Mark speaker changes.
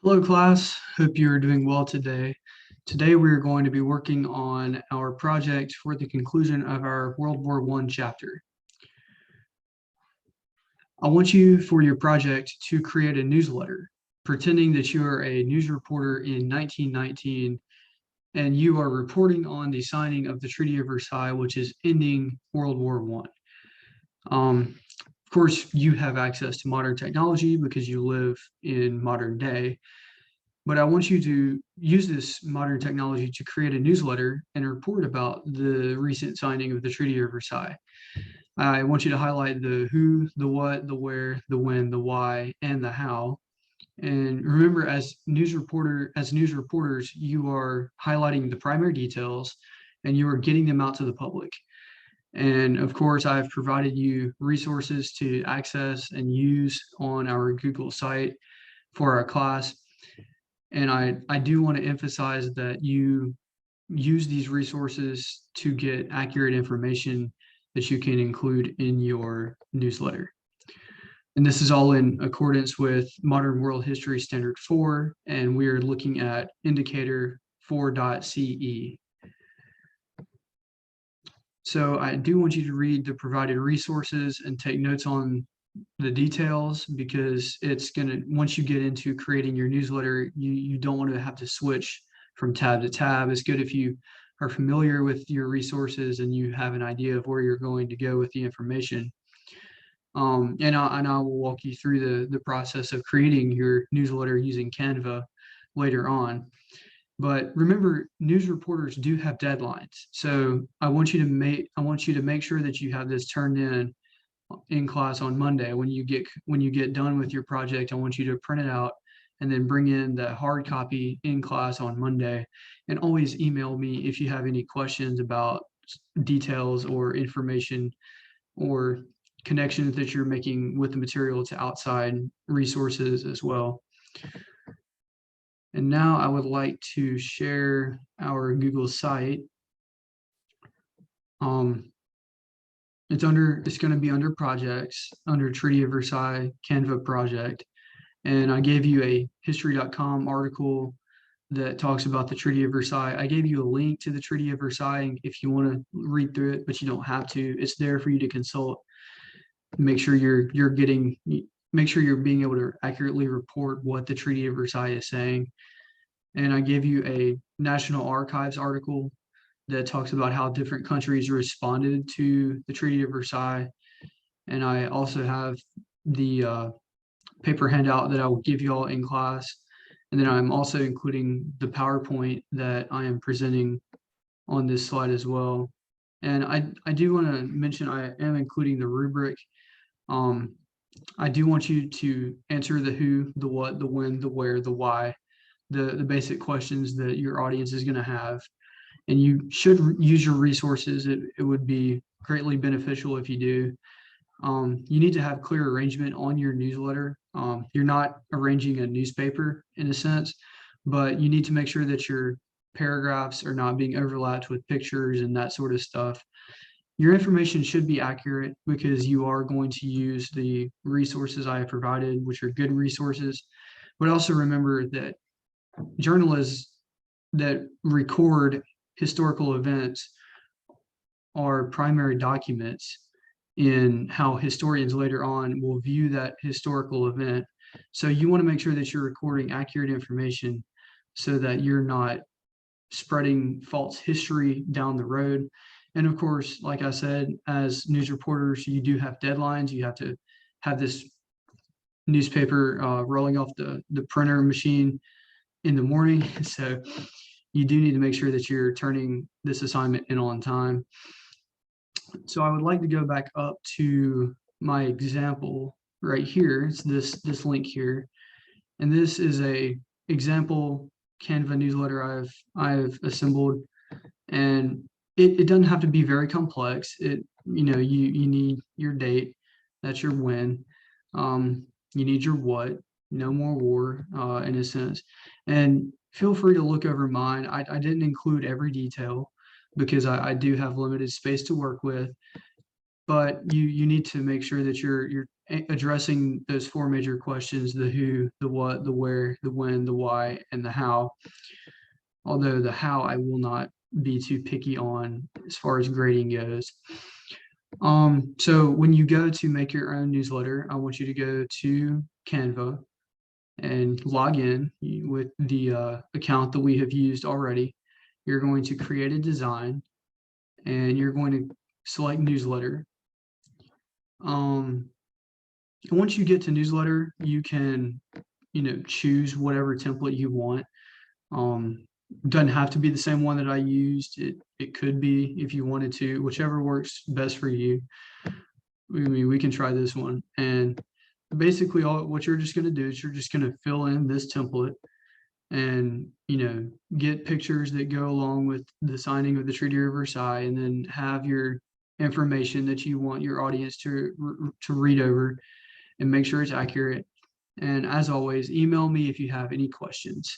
Speaker 1: Hello class, hope you're doing well today. Today we're going to be working on our project for the conclusion of our World War I chapter. I want you for your project to create a newsletter, pretending that you are a news reporter in 1919 and you are reporting on the signing of the Treaty of Versailles, which is ending World War I. Of course, you have access to modern technology because you live in modern day. But I want you to use this modern technology to create a newsletter and report about the recent signing of the Treaty of Versailles. I want you to highlight the who, the what, the where, the when, the why, and the how. And remember, as news reporters, you are highlighting the primary details and you are getting them out to the public. And of course, I've provided you resources to access and use on our Google site for our class. And I do want to emphasize that you use these resources to get accurate information that you can include in your newsletter. And this is all in accordance with Modern World History Standard 4, and we are looking at indicator 4.ce. So I do want you to read the provided resources and take notes on the details, because it's going to, once you get into creating your newsletter, you don't want to have to switch from tab to tab. It's good if you are familiar with your resources and you have an idea of where you're going to go with the information. And I will walk you through the process of creating your newsletter using Canva later on. But remember, news reporters do have deadlines. So I want you to make sure that you have this turned in class on Monday. When you get done with your project, I want you to print it out and then bring in the hard copy in class on Monday. And always email me if you have any questions about details or information or connections that you're making with the material to outside resources as well. And now I would like to share our Google site. It's going to be under projects, under Treaty of Versailles Canva project. And I gave you a history.com article that talks about the Treaty of Versailles. I gave you a link to the Treaty of Versailles if you want to read through it, but you don't have to. It's there for you to consult. Make sure make sure you're being able to accurately report what the Treaty of Versailles is saying. And I gave you a National Archives article that talks about how different countries responded to the Treaty of Versailles. And I also have the paper handout that I will give you all in class. And then I'm also including the PowerPoint that I am presenting on this slide as well. And I do want to mention I am including the rubric. I do want you to answer the who, the what, the when, the where, the why, the basic questions that your audience is going to have. And you should use your resources. It would be greatly beneficial if you do. You need to have clear arrangement on your newsletter. You're not arranging a newspaper in a sense, but you need to make sure that your paragraphs are not being overlapped with pictures and that sort of stuff. Your information should be accurate because you are going to use the resources I have provided, which are good resources. But also remember that journalists that record historical events are primary documents in how historians later on will view that historical event. So you want to make sure that you're recording accurate information so that you're not spreading false history down the road. And of course, like I said, as news reporters, you do have deadlines. You have to have this newspaper rolling off the printer machine in the morning. So you do need to make sure that you're turning this assignment in on time. So I would like to go back up to my example right here. It's this link here. And this is a example Canva newsletter I've assembled. And it doesn't have to be very complex. You need your date, that's your when. You need your what, no more war, in a sense. And feel free to look over mine. I didn't include every detail because I do have limited space to work with, but you need to make sure that you're addressing those four major questions: the who, the what, the where, the when, the why, and the how. Although the how I will not be too picky on as far as grading goes. So when you go to make your own newsletter, I want you to go to Canva and log in with the account that we have used already. You're going to create a design and you're going to select newsletter. Once you get to newsletter, you can, choose whatever template you want. Doesn't have to be the same one that I used. It could be if you wanted to, whichever works best for you. I mean, we can try this one. And basically what you're just going to do is you're just going to fill in this template and, get pictures that go along with the signing of the Treaty of Versailles, and then have your information that you want your audience to read over and make sure it's accurate. And as always, email me if you have any questions.